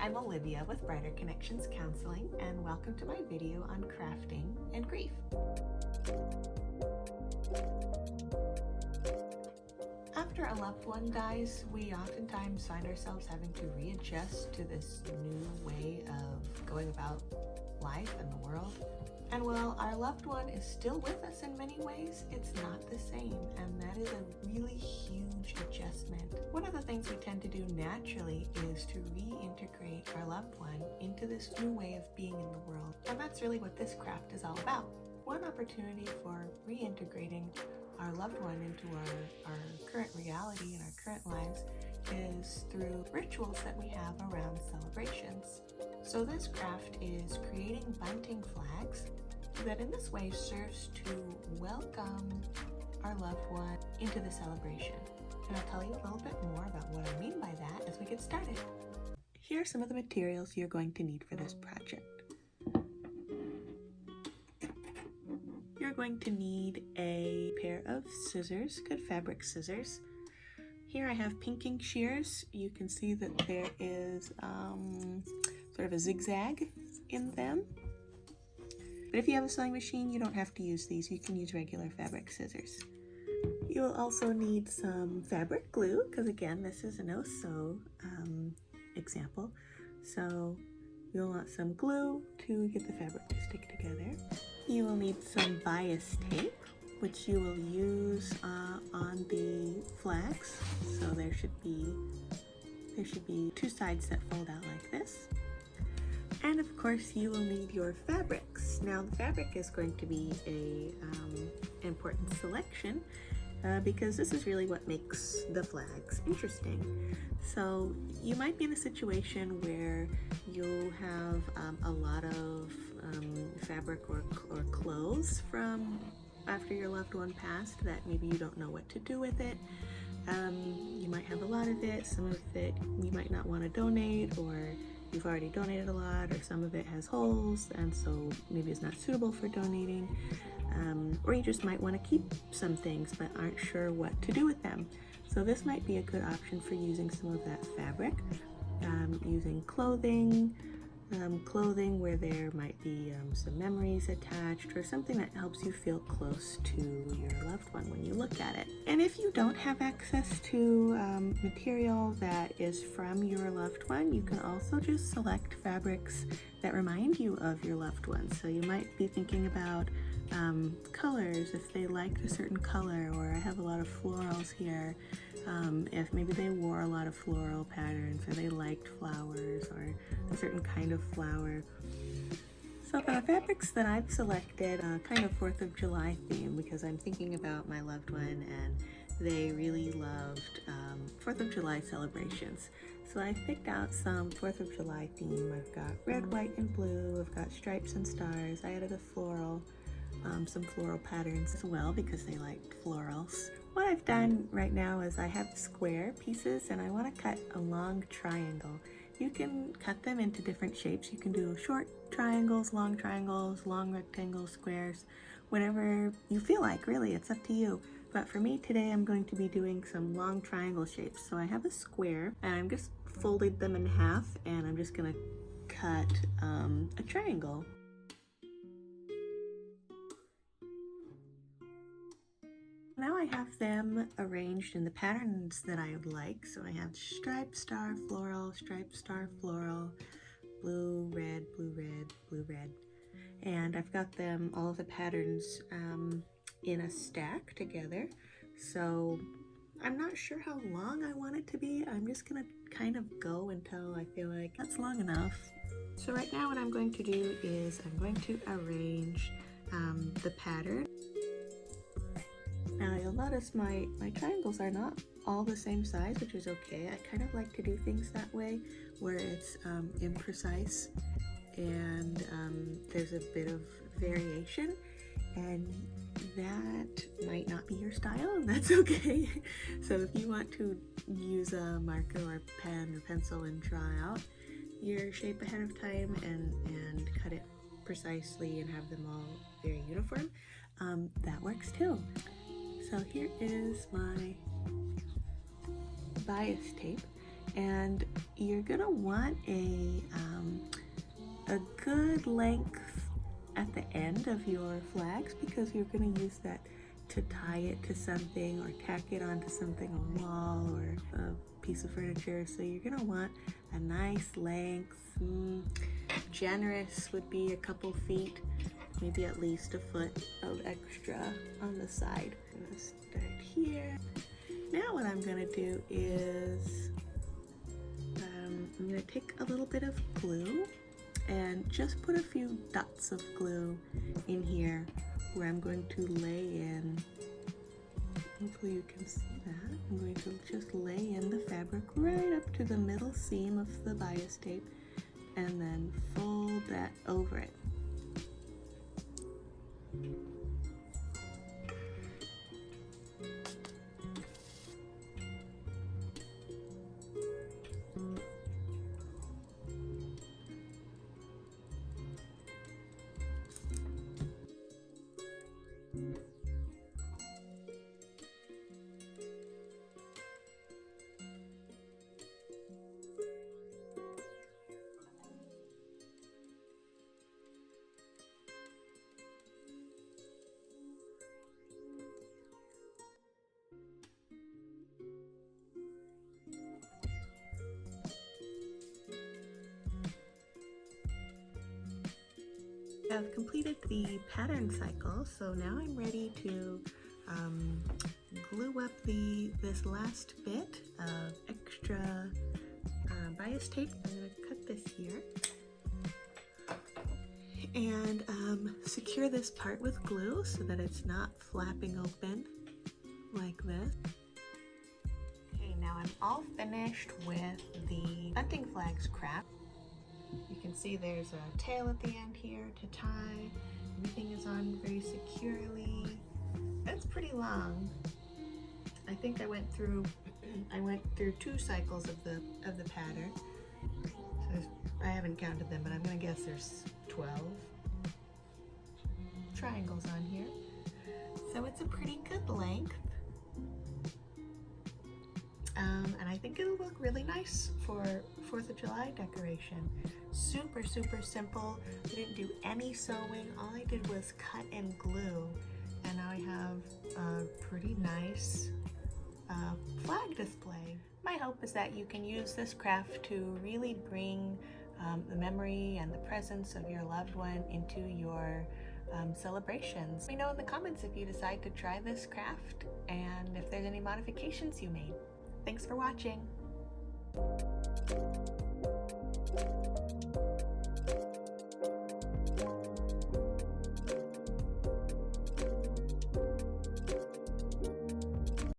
I'm Olivia with Brighter Connections Counseling, and welcome to my video on crafting and grief. After a loved one dies, we oftentimes find ourselves having to readjust to this new way of going about life and the world. And while our loved one is still with us in many ways, it's not the same, and that is a really huge adjustment. One of the things we tend to do naturally is to reintegrate our loved one into this new way of being in the world, and that's really what this craft is all about. One opportunity for reintegrating our loved one into our current reality and our current lives is through rituals that we have around celebrations. So this craft is creating bunting flags that in this way serves to welcome our loved one into the celebration. And I'll tell you a little bit more about what I mean by that as we get started. Here are some of the materials you're going to need for this project. You're going to need a pair of scissors, good fabric scissors. Here I have pinking shears. You can see that there is sort of a zigzag in them. But if you have a sewing machine, you don't have to use these. You can use regular fabric scissors. You will also need some fabric glue, because again, this is a no-sew example. So you'll want some glue to get the fabric to stick together. You will need some bias tape, which you will use on the flags. So there should be two sides that fold out like this. And of course you will need your fabrics. Now the fabric is going to be a important selection because this is really what makes the flags interesting. So you might be in a situation where you'll have a lot of fabric or clothes from after your loved one passed that maybe you don't know what to do with it. You might have a lot of it, some of it you might not want to donate, or you've already donated a lot, or some of it has holes and so maybe it's not suitable for donating, or you just might want to keep some things but aren't sure what to do with them. So this might be a good option for using some of that fabric, using clothing where there might be some memories attached, or something that helps you feel close to your loved one when you look at it. And if you don't have access to material that is from your loved one, you can also just select fabrics that remind you of your loved one. So you might be thinking about colors, if they liked a certain color, or I have a lot of florals here. If maybe they wore a lot of floral patterns, or they liked flowers or a certain kind of flower. So the fabrics that I've selected kind of 4th of July theme, because I'm thinking about my loved one and they really loved 4th of July celebrations. So I've picked out some 4th of July theme. I've got red, white, and blue. I've got stripes and stars. I added a floral, some floral patterns as well because they liked florals. What I've done right now is I have square pieces and I want to cut a long triangle. You can cut them into different shapes. You can do short triangles, long rectangles, squares, whatever you feel like, really, it's up to you. But for me today, I'm going to be doing some long triangle shapes. So I have a square and I'm just folded them in half and I'm just gonna cut a triangle. Now I have them arranged in the patterns that I would like. So I have stripe, star, floral, stripe, star, floral, blue, red, blue, red, blue, red. And I've got them, all of the patterns in a stack together. So I'm not sure how long I want it to be. I'm just gonna kind of go until I feel like that's long enough. So right now what I'm going to do is I'm going to arrange the pattern. Now you'll notice my triangles are not all the same size, which is okay. I kind of like to do things that way, where it's imprecise and there's a bit of variation, and that might not be your style, and that's okay. So if you want to use a marker or pen or pencil and draw out your shape ahead of time and cut it precisely and have them all very uniform, that works too. So here is my bias tape, And you're gonna want a good length at the end of your flags, because you're going to use that to tie it to something or tack it onto something, a wall or a piece of furniture. So you're going to want a nice length. Generous would be a couple feet, maybe at least a foot of extra on the side. I'm going to start here. Now what I'm going to do is I'm going to take a little bit of glue and just put a few dots of glue in here where I'm going to lay in. Hopefully you can see that. I'm going to just lay in the fabric right up to the middle seam of the bias tape and then fold that over it. I've completed the pattern cycle, so now I'm ready to glue up this last bit of extra bias tape. I'm going to cut this here and secure this part with glue so that it's not flapping open like this. Okay, now I'm all finished with the bunting flags craft. You can see there's a tail at the end here to tie. Everything is on very securely. That's pretty long. I think I went through 2 cycles of the pattern. So I haven't counted them, but I'm gonna guess there's 12 triangles on here. So it's a pretty good length. And I think it'll look really nice for 4th of July decoration. Super, super simple. I didn't do any sewing. All I did was cut and glue. And now I have a pretty nice flag display. My hope is that you can use this craft to really bring the memory and the presence of your loved one into your celebrations. Let me know in the comments if you decide to try this craft and if there's any modifications you made. Thanks for watching.